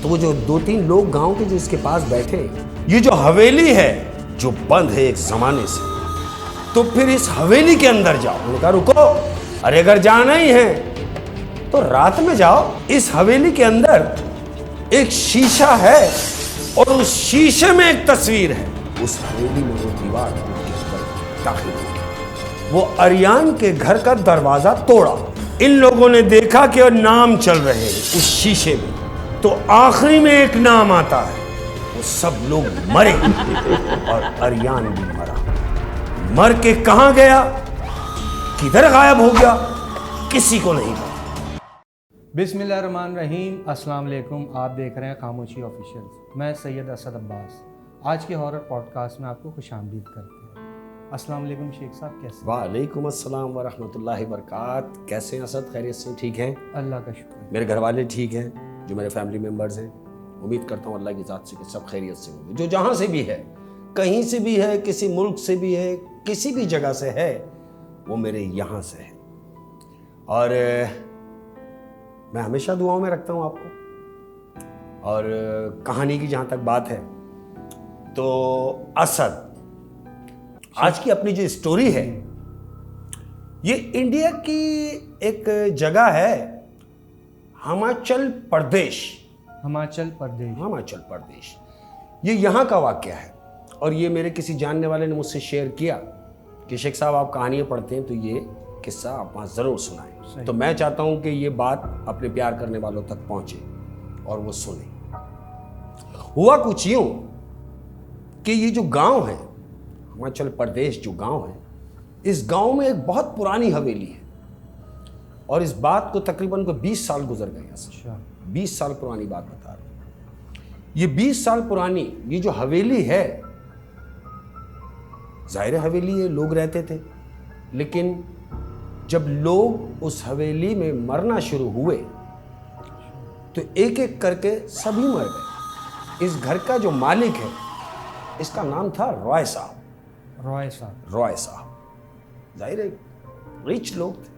तो वो जो 2-3 लोग गांव के जो इसके पास बैठे, ये जो हवेली है जो बंद है एक जमाने से, तो फिर इस हवेली के अंदर जाओ। उन्होंने कहा रुको, अरे अगर जाना ही है तो रात में जाओ। इस हवेली के अंदर एक शीशा है और उस शीशे में एक तस्वीर है। उस हवेली में वो दीवार दाखिल हो गई, वो अरियान के घर का दरवाजा तोड़ा। इन लोगों ने देखा कि नाम चल रहे हैं उस शीशे में, तो आखिरी में एक नाम आता है, वो सब लोग मरे और अरियान भी मरा। मर के कहां गया, किधर गायब हो गया, किसी को नहीं पता। बिस्मिल्लाहिर्रहमानिर्रहीम, अस्सलाम वालेकुम। आप देख रहे हैं खामोशी ऑफिशियल। मैं सैयद असद अब्बास आज के हॉरर पॉडकास्ट में आपको खुशामदीद करते हैं। अस्सलाम वालेकुम शेख साहब, कैसे? वालेकुम अस्सलाम व रहमतुल्लाहि व बरकात। कैसे हैं असद? खैरियत से? ठीक हैं? अल्लाह का शुक्र। मेरे घर वाले ठीक हैं, जो मेरे फैमिली मेम्बर्स हैं। उम्मीद करता हूँ अल्लाह की ज़ात से कि सब खैरियत से होंगे। जो जहाँ से भी है, कहीं से भी है, किसी मुल्क से भी है, किसी भी जगह से है, वो मेरे यहाँ से है। और मैं हमेशा दुआओं में रखता हूँ आपको। और कहानी की जहाँ तक बात है तो असद, आज की अपनी जो स्टोरी है, ये इंडिया की एक जगह है, हिमाचल प्रदेश। हिमाचल प्रदेश, ये यहाँ का वाक़या है। और ये मेरे किसी जानने वाले ने मुझसे शेयर किया कि शेख साहब आप कहानियाँ पढ़ते हैं तो ये किस्सा आप वहाँ ज़रूर सुनाएं। तो मैं चाहता हूँ कि ये बात अपने प्यार करने वालों तक पहुँचे और वो सुने। हुआ कुछ यूँ कि ये जो गांव है, हिमाचल प्रदेश जो गांव है, इस गांव में एक बहुत पुरानी हवेली है। और इस बात को तकरीबन 20 साल गुजर गए। अच्छा, 20 साल पुरानी बात बता रहा हूँ। ये 20 साल पुरानी ये जो हवेली है, जाहिर हवेली है, लोग रहते थे। लेकिन जब लोग उस हवेली में मरना शुरू हुए तो एक एक करके सभी मर गए। इस घर का जो मालिक है, इसका नाम था रॉय साहब। रॉय साहब जाहिर है रिच लोग थे।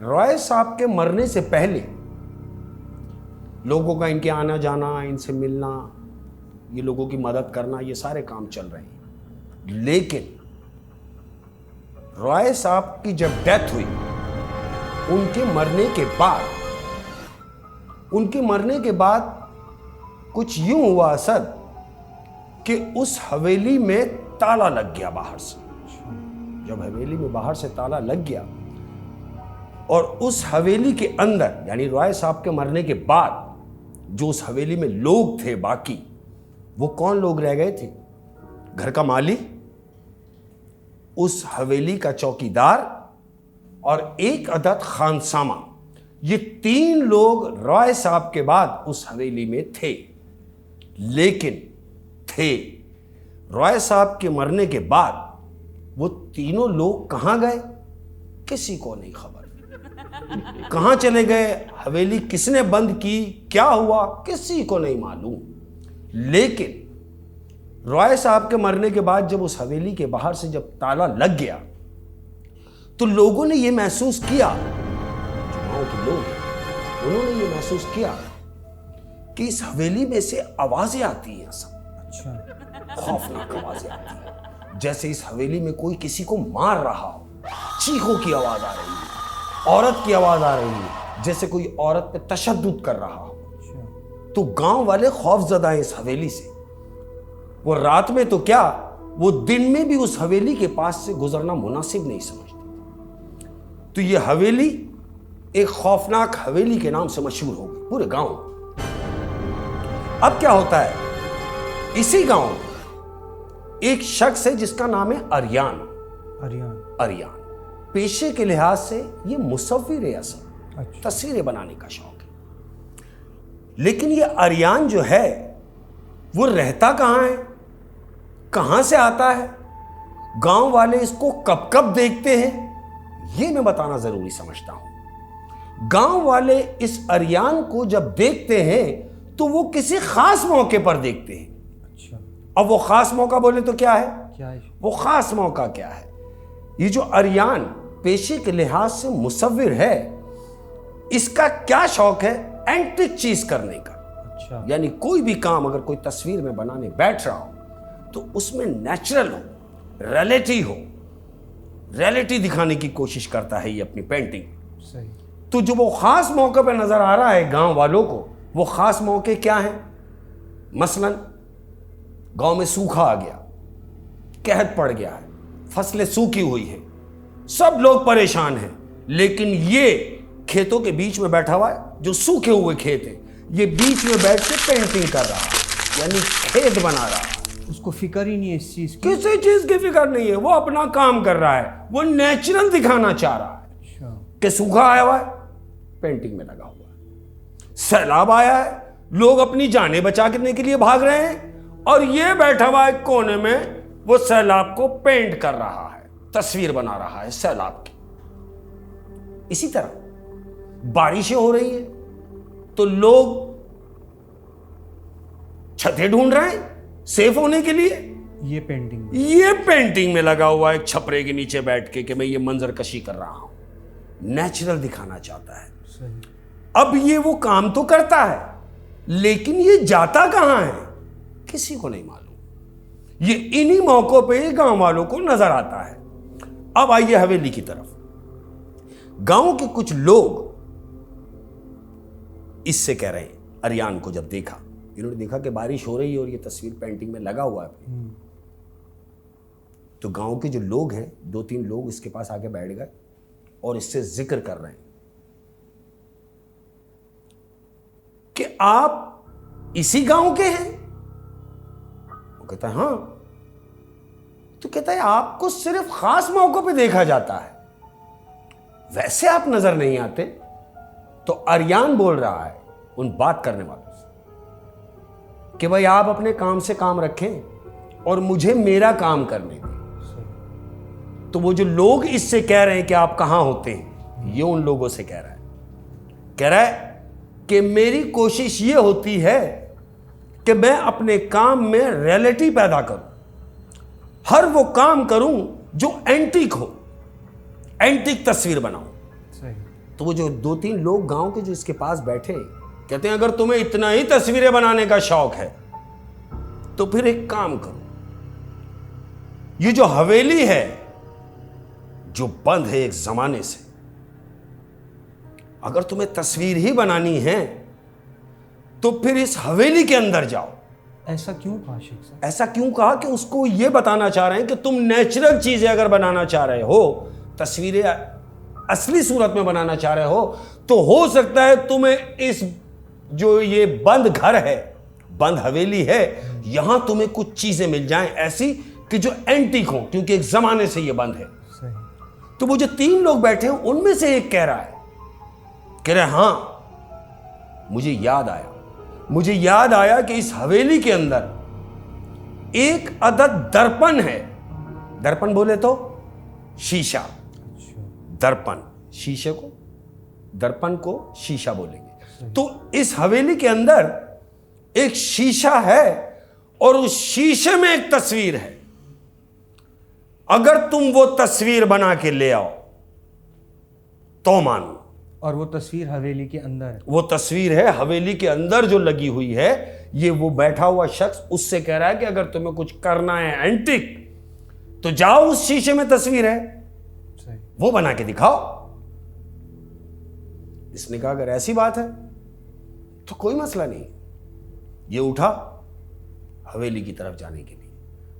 रॉय साहब के मरने से पहले लोगों का इनके आना जाना, इनसे मिलना, ये लोगों की मदद करना, ये सारे काम चल रहे हैं। लेकिन रॉय साहब की जब डेथ हुई, उनके मरने के बाद कुछ यूं हुआ असद कि उस हवेली में ताला लग गया बाहर से। जब हवेली में बाहर से ताला लग गया और उस हवेली के अंदर, यानी रॉय साहब के मरने के बाद जो उस हवेली में लोग थे बाकी, वो कौन लोग रह गए थे? घर का माली, उस हवेली का चौकीदार और एक अदद खानसामा। ये 3 लोग रॉय साहब के बाद उस हवेली में थे। लेकिन रॉय साहब के मरने के बाद वो तीनों लोग कहां गए, किसी को नहीं खबर। कहां चले गए, हवेली किसने बंद की, क्या हुआ, किसी को नहीं मालूम। लेकिन रॉय साहब के मरने के बाद जब उस हवेली के बाहर से जब ताला लग गया तो लोगों ने यह महसूस किया, जो गांव के लोग हैं उन्होंने ये महसूस किया कि इस हवेली में से आवाजें आती हैं सब। अच्छा, खौफनाक आवाजें आती हैं, जैसे इस हवेली में कोई किसी को मार रहा हो। चीखों की आवाज आ रही है, औरत की आवाज आ रही है, जैसे कोई औरत पे तशद्दुद कर रहा हो। तो गांव वाले खौफजदा हैं इस हवेली से। वो रात में तो क्या, वो दिन में भी उस हवेली के पास से गुजरना मुनासिब नहीं समझते। तो ये हवेली एक खौफनाक हवेली के नाम से मशहूर हो गई पूरे गांव में। अब क्या होता है, इसी गांव में एक शख्स है जिसका नाम है अरियान। पेशे के लिहाज से ये मुसव्विर है, असल अच्छा, तस्वीरें बनाने का शौक है। लेकिन ये अरियान जो है वो रहता कहाँ है, कहाँ से आता है, गांव वाले इसको कब कब देखते हैं, ये मैं बताना जरूरी समझता हूं। गांव वाले इस अरियान को जब देखते हैं तो वो किसी खास मौके पर देखते हैं। अच्छा, अब वो खास मौका बोले तो क्या है? वो खास मौका क्या है? ये जो अरियान पेशे के लिहाज से मुसव्विर है, इसका क्या शौक है, एंटिक चीज करने का। अच्छा। यानी कोई भी काम अगर कोई तस्वीर में बनाने बैठ रहा हो तो उसमें नेचुरल हो, रियलिटी दिखाने की कोशिश करता है ये अपनी पेंटिंग। सही। तो जो वो खास मौके पे नजर आ रहा है गांव वालों को, वो खास मौके क्या हैं? मसलन गांव में सूखा आ गया, कहत पड़ गया है, फसलें सूखी हुई है, सब लोग परेशान हैं, लेकिन ये खेतों के बीच में बैठा हुआ है, जो सूखे हुए खेत हैं, ये बीच में बैठ के पेंटिंग कर रहा है, यानी खेत बना रहा है। उसको फिक्र ही नहीं है इस चीज की। किसी चीज की फिक्र नहीं है, वो अपना काम कर रहा है, वो नेचुरल दिखाना चाह रहा है। अच्छा। कि सूखा आया हुआ है, पेंटिंग में लगा हुआ है। सैलाब आया है, लोग अपनी जानें बचाने के लिए भाग रहे हैं, और ये बैठा हुआ है कोने में, वो सैलाब को पेंट कर रहा है, तस्वीर बना रहा है सैलाब की। इसी तरह बारिशें हो रही हैं तो लोग छतें ढूंढ रहे हैं सेफ होने के लिए। ये पेंटिंग में लगा हुआ है, एक छपरे के नीचे बैठ के कि मैं ये मंजर कशी कर रहा हूं, नेचुरल दिखाना चाहता है। सही। अब ये वो काम तो करता है, लेकिन ये जाता कहां है किसी को नहीं मालूम। ये इन्हीं मौकों पे गांव वालों को नजर आता है। अब आइए हवेली की तरफ। गांव के कुछ लोग इससे कह रहे हैं, अरियान को जब देखा, इन्होंने देखा कि बारिश हो रही है और ये तस्वीर पेंटिंग में लगा हुआ है, तो गांव के जो लोग हैं, 2-3 लोग इसके पास आके बैठ गए और इससे जिक्र कर रहे हैं कि आप इसी गांव के हैं? वो कहता है हाँ। तो कहता है आपको सिर्फ खास मौकों पे देखा जाता है, वैसे आप नजर नहीं आते। तो अरियान बोल रहा है उन बात करने वालों से कि भाई आप अपने काम से काम रखें और मुझे मेरा काम करने दें। तो वो जो लोग इससे कह रहे हैं कि आप कहां होते हैं, ये उन लोगों से कह रहा है कि मेरी कोशिश ये होती है कि मैं अपने काम में रियलिटी पैदा करूं, हर वो काम करूं जो एंटीक हो, एंटीक तस्वीर बनाऊं। सही। तो वो जो 2-3 लोग गांव के जो इसके पास बैठे कहते हैं अगर तुम्हें इतना ही तस्वीरें बनाने का शौक है तो फिर एक काम करो, ये जो हवेली है जो बंद है एक जमाने से, अगर तुम्हें तस्वीर ही बनानी है तो फिर इस हवेली के अंदर जाओ। ऐसा क्यों कहा शेख साहब? ऐसा क्यों कहा कि उसको यह बताना चाह रहे हैं कि तुम नेचुरल चीजें अगर बनाना चाह रहे हो, तस्वीरें असली सूरत में बनाना चाह रहे हो, तो हो सकता है तुम्हें इस जो ये बंद घर है, बंद हवेली है, यहां तुम्हें कुछ चीजें मिल जाएं ऐसी कि जो एंटीक हो, क्योंकि एक जमाने से ये बंद है। सही। तो वो जो 3 लोग बैठे हैं उनमें से एक कह रहा है हाँ, मुझे याद आया कि इस हवेली के अंदर एक अदद दर्पण है। दर्पण बोले तो शीशा। दर्पण, शीशे को, दर्पण को शीशा बोलेंगे। तो इस हवेली के अंदर एक शीशा है और उस शीशे में एक तस्वीर है। अगर तुम वो तस्वीर बना के ले आओ तो मानो। और वो तस्वीर हवेली के अंदर है? वो तस्वीर है हवेली के अंदर जो लगी हुई है। ये वो बैठा हुआ शख्स उससे कह रहा है कि अगर तुम्हें कुछ करना है एंटिक तो जाओ, उस शीशे में तस्वीर है, सही। वो बना के दिखाओ। इसने कहा अगर ऐसी बात है तो कोई मसला नहीं। ये उठा हवेली की तरफ जाने के लिए।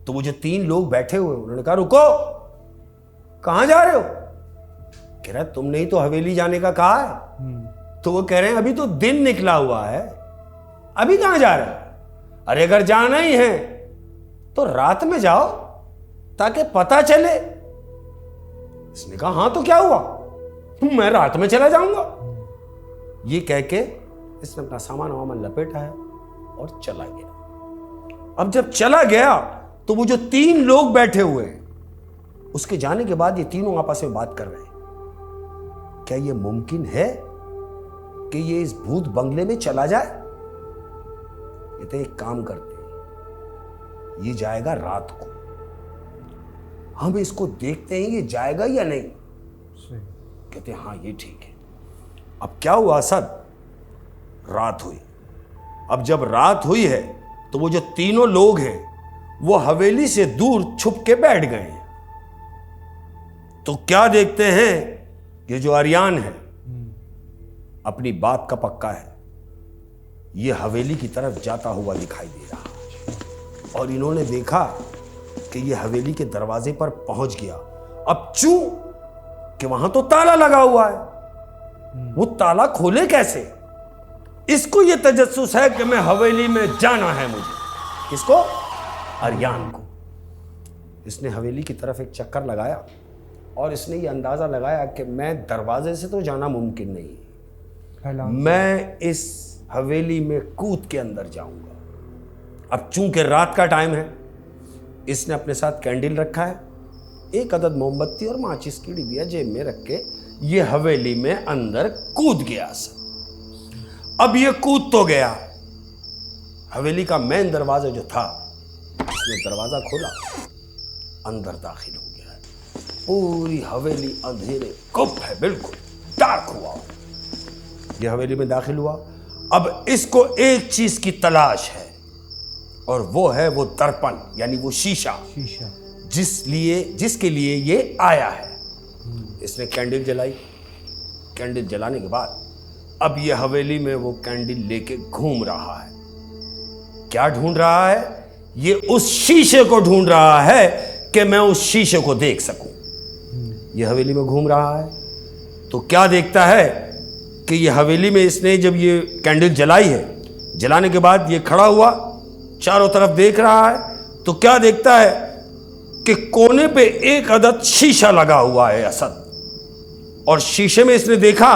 तो वो जो 3 लोग बैठे हुए उन्होंने कहा रुको, कहां जा रहे हो? कह रहा तुमने ही तो हवेली जाने का कहा है। तो वो कह रहे हैं अभी तो दिन निकला हुआ है, अभी कहां जा रहे हो? अरे अगर जाना ही है तो रात में जाओ ताकि पता चले। इसने कहा हाँ तो क्या हुआ, मैं रात में चला जाऊंगा। ये कह के इसने अपना सामान वामान लपेटा है और चला गया। अब जब चला गया तो वो जो 3 लोग बैठे हुए हैं, उसके जाने के बाद ये तीनों आपस में बात कर रहे हैं, क्या ये मुमकिन है कि ये इस भूत बंगले में चला जाए? ये तो एक काम करते हैं, ये जाएगा रात को, हम इसको देखते हैं ये जाएगा या नहीं। कहते हैं हाँ ये ठीक है। अब क्या हुआ असद रात हुई। अब जब रात हुई है तो वो जो तीनों लोग हैं वो हवेली से दूर छुप के बैठ गए हैं। तो क्या देखते हैं, ये जो आर्यन है अपनी बात का पक्का है, ये हवेली की तरफ जाता हुआ दिखाई दे रहा और इन्होंने देखा कि ये हवेली के दरवाजे पर पहुंच गया। अब चूं कि वहां तो ताला लगा हुआ है, वो ताला खोले कैसे? इसको ये तजस्सुस है कि मैं हवेली में जाना है मुझे। किसको? आर्यन को। इसने हवेली की तरफ एक चक्कर लगाया और इसने ये अंदाजा लगाया कि मैं दरवाजे से तो जाना मुमकिन नहीं है, मैं इस हवेली में कूद के अंदर जाऊंगा। अब चूंकि रात का टाइम है, इसने अपने साथ कैंडल रखा है, एक अदद मोमबत्ती और माचिस की डिबिया जेब में रख के ये हवेली में अंदर कूद गया। अब ये कूद तो गया, हवेली का मेन दरवाजा जो था ये दरवाजा खोला, अंदर दाखिल हो गया है। पूरी हवेली अंधेरे गुप है, बिल्कुल डार्क हुआ। ये हवेली में दाखिल हुआ। अब इसको एक चीज की तलाश है और वो है वो दर्पण, यानी वो शीशा जिसके लिए ये आया है। इसने कैंडल जलाई। कैंडल जलाने के बाद अब ये हवेली में वो कैंडल लेके घूम रहा है। क्या ढूंढ रहा है? ये उस शीशे को ढूंढ रहा है कि मैं उस शीशे को देख सकूं। ये हवेली में घूम रहा है तो क्या देखता है कि ये हवेली में इसने जब ये कैंडल जलाई है, जलाने के बाद ये खड़ा हुआ, चारों तरफ देख रहा है तो क्या देखता है कि कोने पे एक अदद शीशा लगा हुआ है असद। और शीशे में इसने देखा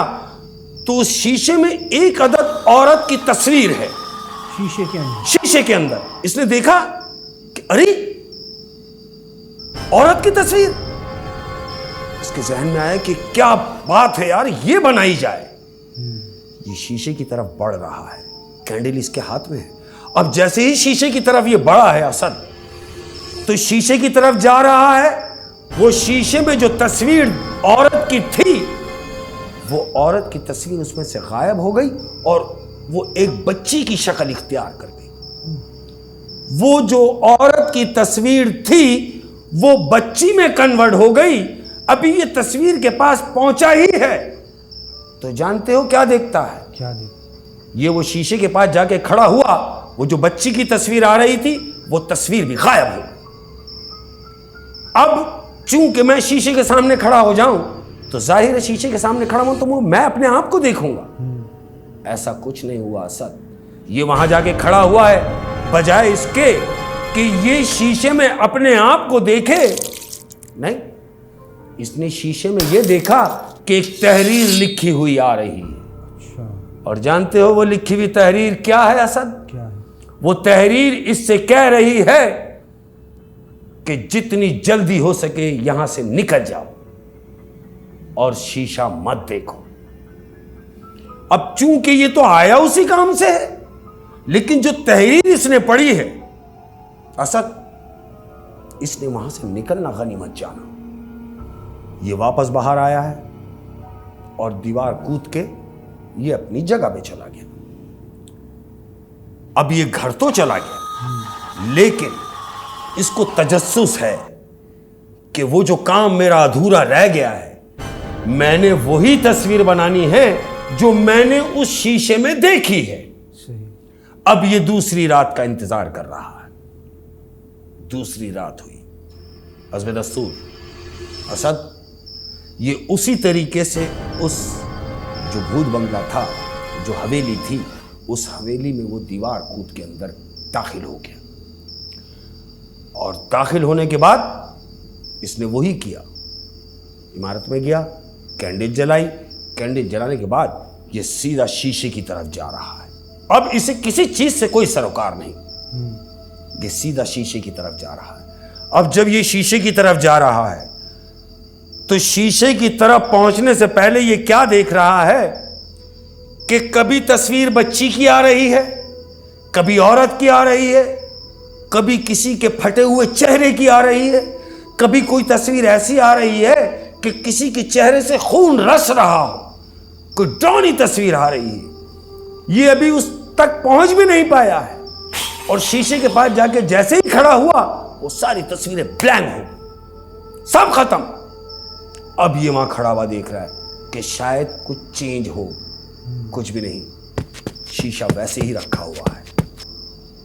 तो उस शीशे में एक अदद औरत की तस्वीर है। शीशे के अंदर इसने देखा कि अरे औरत की तस्वीर। इसके जहन में आया कि क्या बात है यार, ये बनाई जाए। ये शीशे की तरफ बढ़ रहा है, कैंडल इसके हाथ में है। अब जैसे ही शीशे की तरफ ये बढ़ा है असद, तो शीशे की तरफ जा रहा है। वो शीशे में जो तस्वीर औरत की थी, वो औरत की तस्वीर उसमें से गायब हो गई और वो एक बच्ची की शक्ल इख्तियार कर गई। वो जो औरत की तस्वीर थी वो बच्ची में कन्वर्ट हो गई। अभी ये तस्वीर के पास पहुंचा ही है तो जानते हो क्या देखता है? ये वो शीशे के पास जाके खड़ा हुआ, वो जो बच्ची की तस्वीर आ रही थी वो तस्वीर भी गायब हो गई। अब चूंकि मैं शीशे के सामने खड़ा हो जाऊं तो जाहिर है शीशे के सामने खड़ा हूं तो मैं अपने आप को देखूंगा। ऐसा कुछ नहीं हुआ असद। ये वहां जाके खड़ा हुआ है, बजाय इसके कि ये शीशे में अपने आप को देखे, नहीं, इसने शीशे में ये देखा कि एक तहरीर लिखी हुई आ रही है। और जानते हो वो लिखी हुई तहरीर क्या है असद? क्या है? वो तहरीर इससे कह रही है कि जितनी जल्दी हो सके यहां से निकल जाओ और शीशा मत देखो। अब चूंकि ये तो आया उसी काम से है, लेकिन जो तहरीर इसने पढ़ी है असद, इसने वहां से निकलना गनीमत जाना। ये वापस बाहर आया है और दीवार कूद के ये अपनी जगह पे चला गया। अब ये घर तो चला गया, लेकिन इसको तजस्सुस है कि वो जो काम मेरा अधूरा रह गया है, मैंने वही तस्वीर बनानी है जो मैंने उस शीशे में देखी है। अब ये दूसरी रात का इंतजार कर रहा है। दूसरी रात हुई। हस्ब दस्तूर असद ये उसी तरीके से उस जो भूत बंगला था, जो हवेली थी, उस हवेली में वो दीवार कूद के अंदर दाखिल हो गया। और दाखिल होने के बाद इसने वही किया, इमारत में गया, कैंडल जलाई। कैंडल जलाने के बाद ये सीधा शीशे की तरफ जा रहा है। अब इसे किसी चीज से कोई सरोकार नहीं, ये सीधा शीशे की तरफ जा रहा है। अब जब ये शीशे की तरफ जा रहा है तो शीशे की तरफ पहुंचने से पहले ये क्या देख रहा है कि कभी तस्वीर बच्ची की आ रही है, कभी औरत की आ रही है, कभी किसी के फटे हुए चेहरे की आ रही है, कभी कोई तस्वीर ऐसी आ रही है कि किसी के चेहरे से खून रस रहा हो, कोई डरावनी तस्वीर आ रही है। ये अभी उस तक पहुंच भी नहीं पाया है, और शीशे के पास जाके जैसे ही खड़ा हुआ वो सारी तस्वीरें ब्लैंक हो गई, सब खत्म। अब ये वहां खड़ा हुआ देख रहा है कि शायद कुछ चेंज हो, कुछ भी नहीं, शीशा वैसे ही रखा हुआ है।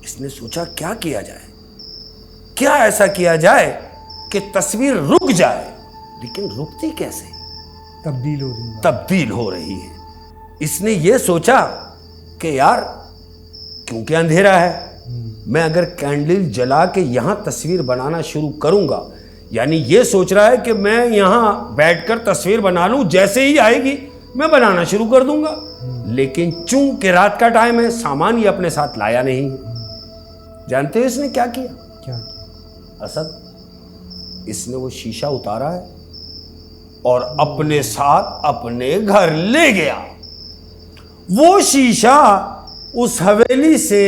इसने सोचा क्या किया जाए, क्या ऐसा किया जाए कि तस्वीर रुक जाए, लेकिन रुकती कैसे, तब्दील हो रही है। इसने ये सोचा कि यार क्योंकि अंधेरा है, मैं अगर कैंडल जला के यहां तस्वीर बनाना शुरू करूंगा, यानी ये सोच रहा है कि मैं यहां बैठकर तस्वीर बना लूं, जैसे ही आएगी मैं बनाना शुरू कर दूंगा। लेकिन चूंकि रात का टाइम है, सामान ये अपने साथ लाया नहीं है। जानते हो इसने क्या किया? असद, इसने वो शीशा उतारा है और अपने साथ अपने घर ले गया। वो शीशा उस हवेली से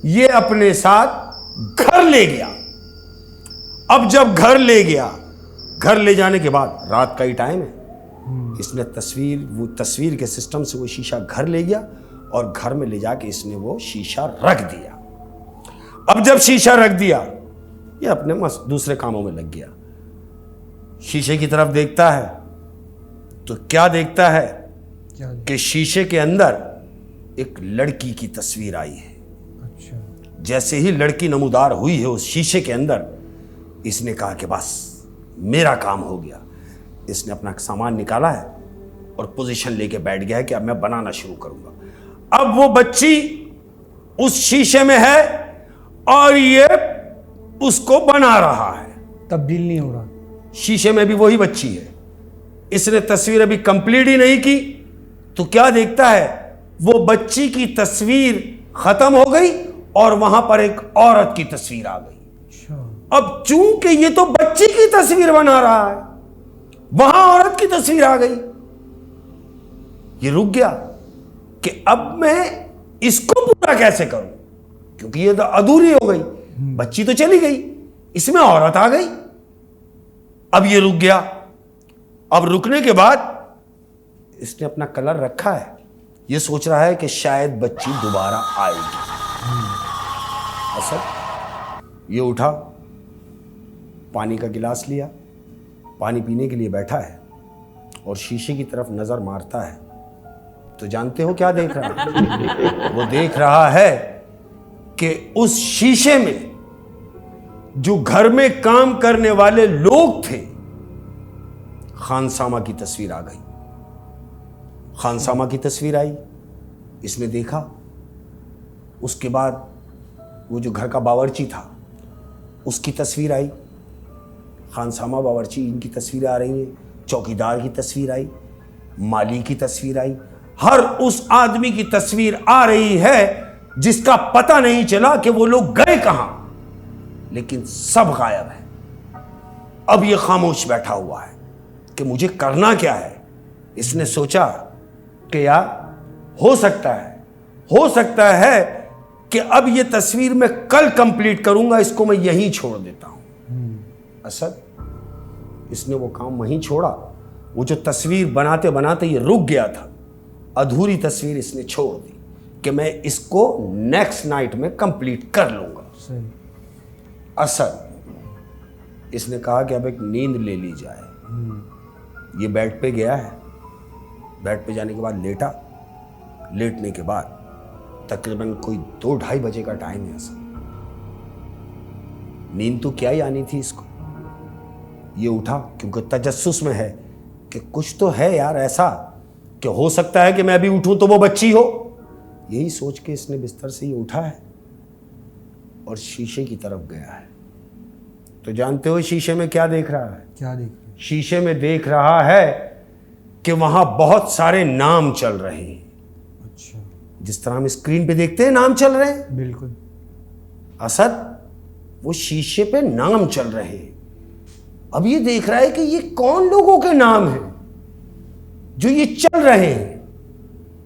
ये अपने साथ घर ले गया। अब जब घर ले गया, घर ले जाने के बाद रात का ही टाइम है, इसने वो तस्वीर के सिस्टम से वो शीशा घर ले गया और घर में ले जाके इसने वो शीशा रख दिया। अब जब शीशा रख दिया, ये अपने मस्त दूसरे कामों में लग गया। शीशे की तरफ देखता है तो क्या देखता है कि शीशे के अंदर एक लड़की की तस्वीर आई है। अच्छा। जैसे ही लड़की नमूदार हुई है उस शीशे के अंदर, इसने कहा कि बस मेरा काम हो गया। इसने अपना सामान निकाला है और पोजीशन लेके बैठ गया है कि अब मैं बनाना शुरू करूंगा। अब वो बच्ची उस शीशे में है और ये उसको बना रहा है, तब्दील नहीं हो रहा। शीशे में भी वही बच्ची है। इसने तस्वीर अभी कंप्लीट ही नहीं की तो क्या देखता है, वो बच्ची की तस्वीर खत्म हो गई और वहां पर एक औरत की तस्वीर आ गई। अब चूंकि ये तो बच्ची की तस्वीर बना रहा है, वहां औरत की तस्वीर आ गई। ये रुक गया कि अब मैं इसको पूरा कैसे करूं, क्योंकि ये तो अधूरी हो गई, बच्ची तो चली गई, इसमें औरत आ गई। अब ये रुक गया। अब रुकने के बाद इसने अपना कलर रखा है, ये सोच रहा है कि शायद बच्ची दोबारा आएगी। असद ये उठा, पानी का गिलास लिया, पानी पीने के लिए बैठा है और शीशे की तरफ नजर मारता है तो जानते हो क्या देख रहा है? वो देख रहा है कि उस शीशे में जो घर में काम करने वाले लोग थे, खानसामा की तस्वीर आ गई। खानसामा की तस्वीर आई, इसने देखा। उसके बाद वो जो घर का बावर्ची था उसकी तस्वीर आई, खानसामा बावर्ची इनकी तस्वीरें आ रही हैं, चौकीदार की तस्वीर आई, माली की तस्वीर आई, हर उस आदमी की तस्वीर आ रही है जिसका पता नहीं चला कि वो लोग गए कहां, लेकिन सब गायब है। अब ये खामोश बैठा हुआ है कि मुझे करना क्या है। इसने सोचा कि यार हो सकता है कि अब ये तस्वीर मैं कल कंप्लीट करूंगा, इसको मैं यहीं छोड़ देता हूं। असद इसने वो काम वहीं छोड़ा। वो जो तस्वीर बनाते बनाते ये रुक गया था, अधूरी तस्वीर इसने छोड़ दी कि मैं इसको नेक्स्ट नाइट में कंप्लीट कर लूंगा। असद इसने कहा कि अब एक नींद ले ली जाए। ये बेड पे गया है, बेड पे जाने के बाद लेटा। लेटने के बाद तकरीबन कोई 2-2:30 बजे का टाइम है। असद नींद तो क्या ही आनी थी इसको। ये उठा क्योंकि तजस्सुस में है कि कुछ तो है यार ऐसा कि हो सकता है कि मैं अभी उठूं तो वो बच्ची हो। यही सोच के इसने बिस्तर से ही उठा है और शीशे की तरफ गया है। तो जानते हो शीशे में क्या देख रहा है? क्या देख रहा है? शीशे में देख रहा है कि वहां बहुत सारे नाम चल रहे हैं। अच्छा। जिस तरह हम स्क्रीन पे देखते हैं नाम चल रहे हैं, बिल्कुल। असद वो शीशे पे नाम चल रहे हैं। अब ये देख रहा है कि ये कौन लोगों के नाम हैं जो ये चल रहे हैं।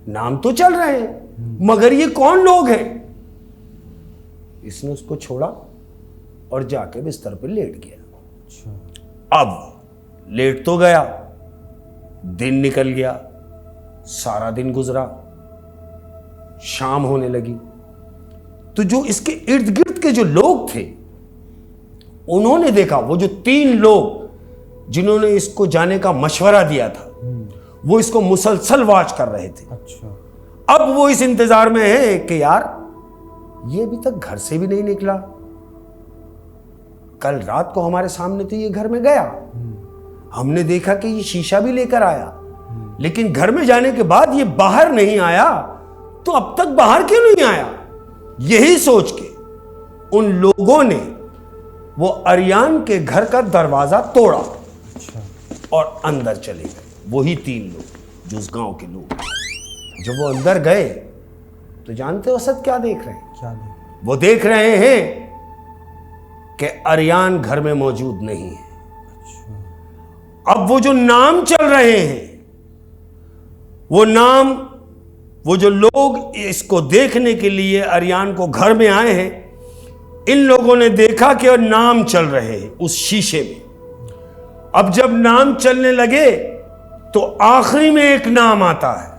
नाम तो चल रहे हैं मगर ये कौन लोग हैं। इसने उसको छोड़ा और जाके बिस्तर पर लेट गया। अच्छा। अब लेट तो गया, दिन निकल गया, सारा दिन गुजरा, शाम होने लगी तो जो इसके इर्द गिर्द के जो लोग थे उन्होंने देखा, वो जो 3 लोग जिन्होंने इसको जाने का मशवरा दिया था वो इसको मुसलसल वॉच कर रहे थे। अच्छा। अब वो इस इंतजार में है कि यार ये अभी तक घर से भी नहीं निकला, कल रात को हमारे सामने तो ये घर में गया, हमने देखा कि ये शीशा भी लेकर आया, लेकिन घर में जाने के बाद ये बाहर नहीं आया, तो अब तक बाहर क्यों नहीं आया? यही सोच के उन लोगों ने वो अरियान के घर का दरवाजा तोड़ा। अच्छा। और अंदर चले गए। वही 3 लोग जो उस गांव के लोग, जब वो अंदर गए तो जानते हो असद क्या देख रहे हैं? क्या देख? वो देख रहे हैं कि अरियान घर में मौजूद नहीं है। अच्छा। अब वो जो नाम चल रहे हैं, वो नाम, वो जो लोग इसको देखने के लिए अरियान को घर में आए हैं, इन लोगों ने देखा कि नाम चल रहे हैं उस शीशे में। अब जब नाम चलने लगे तो आखिरी में एक नाम आता है।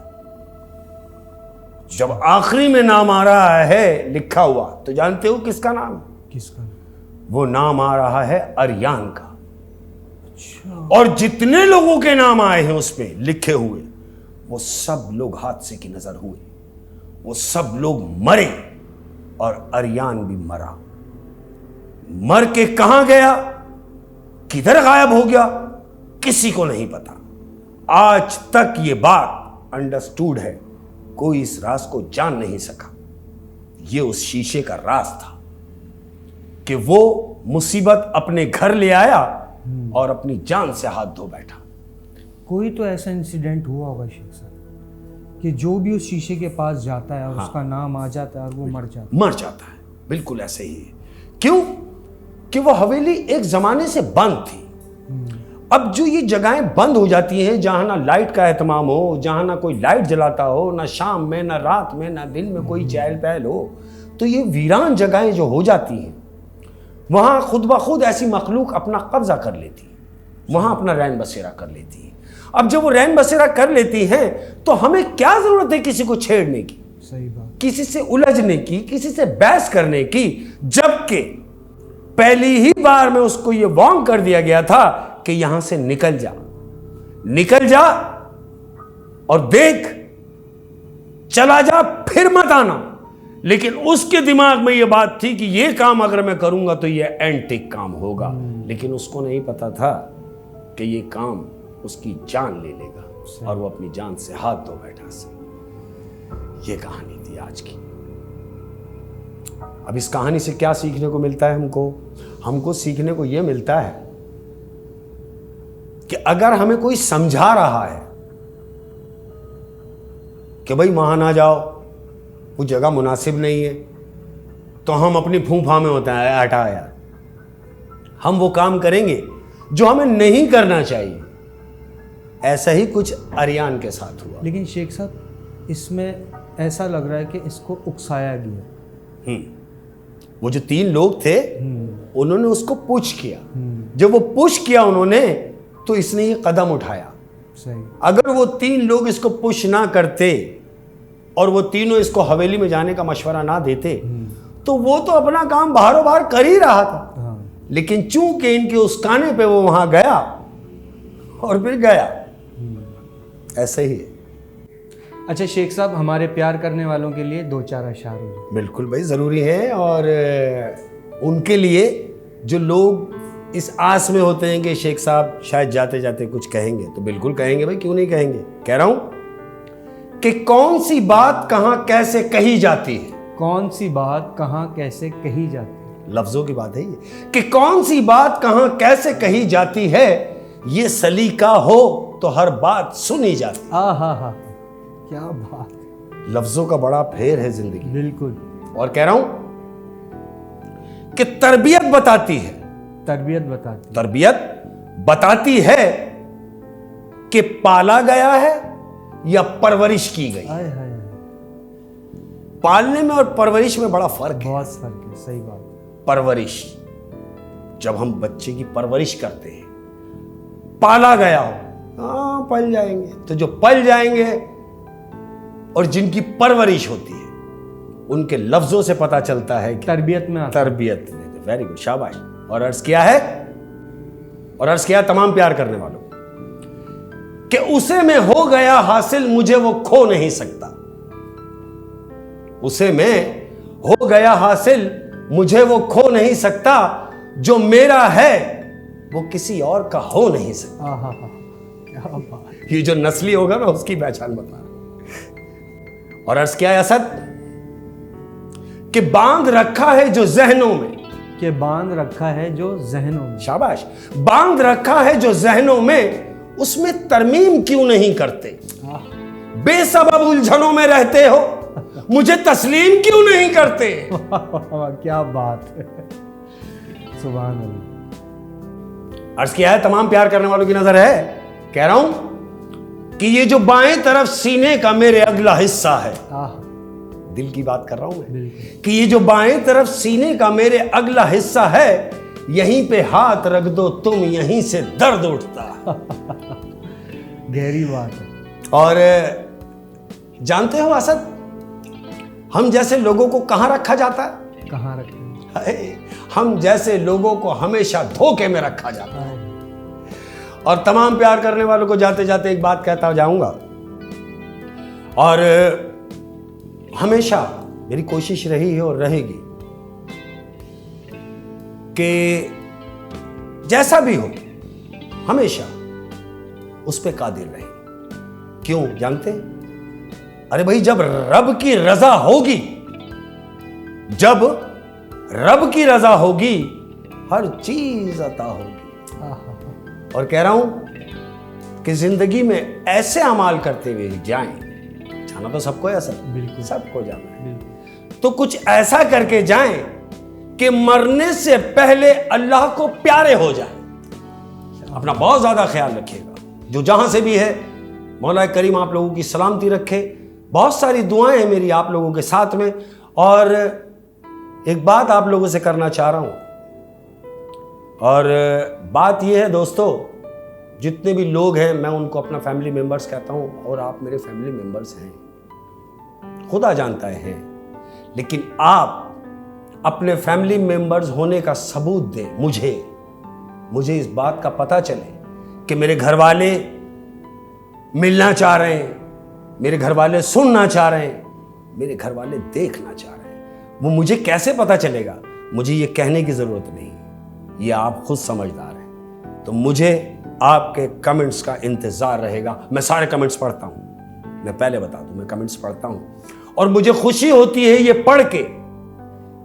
जब आखिरी में नाम आ रहा है लिखा हुआ, तो जानते हो किसका नाम? किसका? वो नाम आ रहा है अरियान का। अच्छा। और जितने लोगों के नाम आए हैं उसमें लिखे हुए, वो सब लोग हादसे की नजर हुए, वो सब लोग मरे और अरियान भी मरा। मर के कहां गया, किधर गायब हो गया, किसी को नहीं पता। आज तक ये बात अंडरस्टूड है, कोई इस राज को जान नहीं सका। ये उस शीशे का राज था कि वो मुसीबत अपने घर ले आया और अपनी जान से हाथ धो बैठा। कोई तो ऐसा इंसिडेंट हुआ होगा शेख साहब कि जो भी उस शीशे के पास जाता है और उसका नाम आ जाता है और वो मर जाता है। बिल्कुल ऐसे ही है। क्यों? कि वो हवेली एक जमाने से बंद थी। अब जो ये जगहें बंद हो जाती हैं, जहां ना लाइट का एहतमाम हो, जहां ना कोई लाइट जलाता हो, ना शाम में, ना रात में, ना दिन में कोई चहल पहल हो, तो ये वीरान जगहें जो हो जाती हैं, वहां खुद ब खुद ऐसी मखलूक अपना कब्जा कर लेती है, वहां अपना रैन बसेरा कर लेती है। अब जब वो रैन बसेरा कर लेती हैं तो हमें क्या जरूरत है किसी को छेड़ने की? सही बात। किसी से उलझने की, किसी से बहस करने की, जबकि पहली ही बार में उसको ये वार्न कर दिया गया था कि यहां से निकल जा, निकल जा और देख, चला जा, फिर मत आना। लेकिन उसके दिमाग में यह बात थी कि यह काम अगर मैं करूंगा तो यह एंटिक काम होगा, लेकिन उसको नहीं पता था कि यह काम उसकी जान ले लेगा और वो अपनी जान से हाथ धो बैठा। से ये कहानी थी आज की। अब इस कहानी से क्या सीखने को मिलता है? हमको सीखने को यह मिलता है कि अगर हमें कोई समझा रहा है कि भाई वहां ना जाओ, वो जगह मुनासिब नहीं है, तो हम अपनी फूफा में होता है, हटा यार, हम वो काम करेंगे जो हमें नहीं करना चाहिए। ऐसा ही कुछ अरियान के साथ हुआ। लेकिन शेख साहब, इसमें ऐसा लग रहा है कि इसको उकसाया गया। वो जो 3 लोग थे उन्होंने उसको पुश किया। जब वो पुश किया उन्होंने, तो इसने ये कदम उठाया। सही। अगर वो 3 लोग इसको पुश ना करते और वो तीनों इसको हवेली में जाने का मशवरा ना देते, तो वो तो अपना काम बाहरों बाहर कर ही रहा था। हाँ। लेकिन चूंकि इनके उस्काने पे वो वहां गया और फिर गया। ऐसे ही है। अच्छा शेख साहब, हमारे प्यार करने वालों के लिए 2-4 अशआर हो जाए। बिल्कुल भाई, ज़रूरी है। और उनके लिए जो लोग इस आस में होते हैं कि शेख साहब शायद जाते जाते कुछ कहेंगे, तो बिल्कुल कहेंगे भाई, क्यों नहीं कहेंगे। कह रहा हूं कि कौन सी बात कहां कैसे कही जाती है। कौन सी बात कहां कैसे कही जाती है, लफ्जों की बात है ये, कि कौन सी बात कहां कैसे कही जाती है। ये सलीका हो तो हर बात सुनी जाती। हा, क्या बात। लफ्जों का बड़ा फेर है जिंदगी। बिल्कुल। और कह रहा हूं कि तरबियत बताती है, तरबियत बताती है कि पाला गया है या परवरिश की गई। हाय हाय, पालने में और परवरिश में बड़ा फर्क है। बहुत फर्क है। सही बात। परवरिश, जब हम बच्चे की परवरिश करते हैं, पाला गया हो, हाँ पल जाएंगे, तो जो पल जाएंगे और जिनकी परवरिश होती है उनके लफ्जों से पता चलता है कि तरबियत में आता तरबियत। वेरी गुड, शाबाश। और अर्ज किया है, और अर्ज किया तमाम प्यार करने वालों कि उसे में हो गया हासिल मुझे वो खो नहीं सकता। उसे में हो गया हासिल मुझे वो खो नहीं सकता, जो मेरा है वो किसी और का हो नहीं सकता। क्या बात। ये जो नस्ली होगा ना उसकी पहचान बता रहा। और अर्ज किया है असद कि बांध रखा है जो जहनों में, कि बांध रखा है जो जहनों में। शाबाश। बांध रखा है जो जहनों में, उसमें तरमीम क्यों नहीं करते? बेसबब उलझनों में रहते हो, मुझे तस्लीम क्यों नहीं करते? क्या बात है, सुभान अल्लाह। अर्ज किया है तमाम प्यार करने वालों की नजर है, कह रहा हूं कि ये जो बाएं तरफ सीने का मेरे अगला हिस्सा है, दिल की बात कर रहा हूं मैं, कि ये जो बाएं तरफ सीने का मेरे अगला हिस्सा है, यहीं पे हाथ रख दो तुम, यहीं से दर्द उठता। गहरी बात है। और जानते हो असद, हम जैसे लोगों को कहां रखा जाता है? कहां रखें? हम जैसे लोगों को हमेशा धोखे में रखा जाता है। और तमाम प्यार करने वालों को जाते जाते एक बात कहता जाऊंगा, और हमेशा मेरी कोशिश रही है और रहेगी कि जैसा भी हो हमेशा उस पे कादिर रहे। क्यों जानते? अरे भाई, जब रब की रजा होगी, जब रब की रजा होगी, हर चीज अता होगी। और कह रहा हूं कि जिंदगी में ऐसे अमाल करते हुए जाएं, जाना तो सबको है सर, बिल्कुल सबको जाना है, तो कुछ ऐसा करके जाएं कि मरने से पहले अल्लाह को प्यारे हो जाए। अपना बहुत ज्यादा ख्याल रखिएगा, जो जहां से भी है मौला करीम आप लोगों की सलामती रखे। बहुत सारी दुआएं हैं मेरी आप लोगों के साथ में। और एक बात आप लोगों से करना चाह रहा हूं, और बात यह है दोस्तों, जितने भी लोग हैं मैं उनको अपना फैमिली मेंबर्स कहता हूं, और आप मेरे फैमिली मेंबर्स हैं, खुदा जानता है, लेकिन आप अपने फैमिली मेंबर्स होने का सबूत दें। मुझे इस बात का पता चले कि मेरे घर वाले मिलना चाह रहे हैं, मेरे घर वाले सुनना चाह रहे हैं, मेरे घर वाले देखना चाह रहे हैं। वो मुझे कैसे पता चलेगा? मुझे ये कहने की जरूरत नहीं, ये आप खुद समझदार हैं। तो मुझे आपके कमेंट्स का इंतजार रहेगा। मैं सारे कमेंट्स पढ़ता हूं, मैं पहले बता दूं, मैं कमेंट्स पढ़ता हूं, और मुझे खुशी होती है ये पढ़ के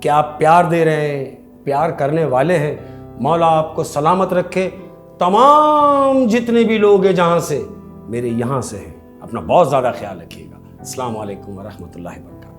कि आप प्यार दे रहे हैं, प्यार करने वाले हैं। मौला आपको सलामत रखे। तमाम जितने भी लोग हैं जहां से, मेरे यहां से हैं, अपना बहुत ज्यादा ख्याल रखिएगा। अस्सलाम वालेकुम व रहमतुल्लाहि व बरकातहू।